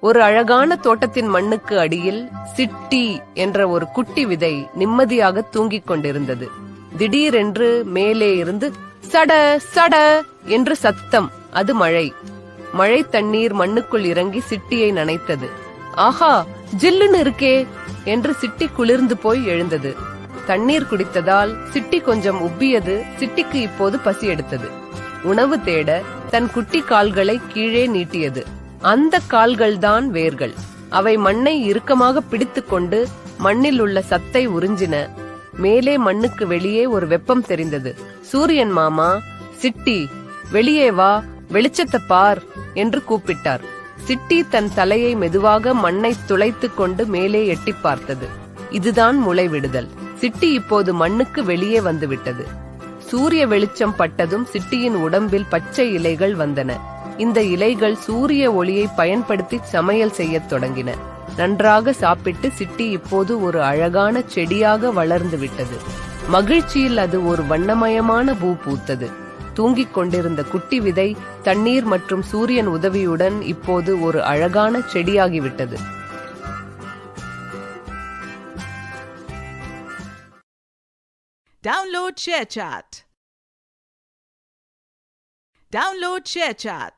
ஒரு அழகான தோட்டத்தின் மண்ணுக்கு அடியில் சிட்டி என்ற ஒரு குட்டி விதை நிம்மதியாக தூங்கிக் கொண்டிருந்தது. திடீரென்று மேலே இருந்து சட சட என்று சத்தம். அது மழை. மழை தண்ணீர் மண்ணுக்குள் இறங்கி சிட்டியை நனைத்தது. ஆஹா, ஜில்லுன்னு இருக்கே என்று சிட்டி குளிர்ந்து போய் எழுந்தது. தண்ணீர் குடித்ததால் சிட்டி கொஞ்சம் உப்பியது. சிட்டிக்கு இப்போது பசி எடுத்தது. உணவு தேட தன் குட்டி கால்களை கீழே நீட்டியது. அந்த கால்கள்தான் வேர்கள். அவை மண்ணை இறுக்கமாக பிடித்துக்கொண்டு மண்ணில் உள்ள சத்தை உறிஞ்சின. மேலே மண்ணுக்கு வெளியே ஒரு வெப்பம் தெரிந்தது. சூரியன் மாமா, சிட்டி வெளியே வா, வெளிச்சத்தை பார் என்று கூப்பிட்டார். சிட்டி தன் தலையை மெதுவாக மண்ணை துளைத்து கொண்டு மேலே எட்டி பார்த்தது. இதுதான் முளைவிடுதல். சிட்டி இப்போது மண்ணுக்கு வெளியே வந்துவிட்டது. சூரிய வெளிச்சம் பட்டதும் சிட்டியின் உடம்பில் பச்சை இலைகள் வந்தன. இந்த இலைகள் சூரிய ஒளியை பயன்படுத்தி சமையல் செய்யத் தொடங்கின. நன்றாக சாப்பிட்டு சிட்டி இப்போது ஒரு அழகான செடியாக வளர்ந்து விட்டது. மகிழ்ச்சியில் அது ஒரு வண்ணமயமான பூ பூத்தது. தூங்கிக் கொண்டிருந்த குட்டி விதை தண்ணீர் மற்றும் சூரியன் உதவியுடன் இப்போது ஒரு அழகான செடியாகிவிட்டது. Download ShareChat.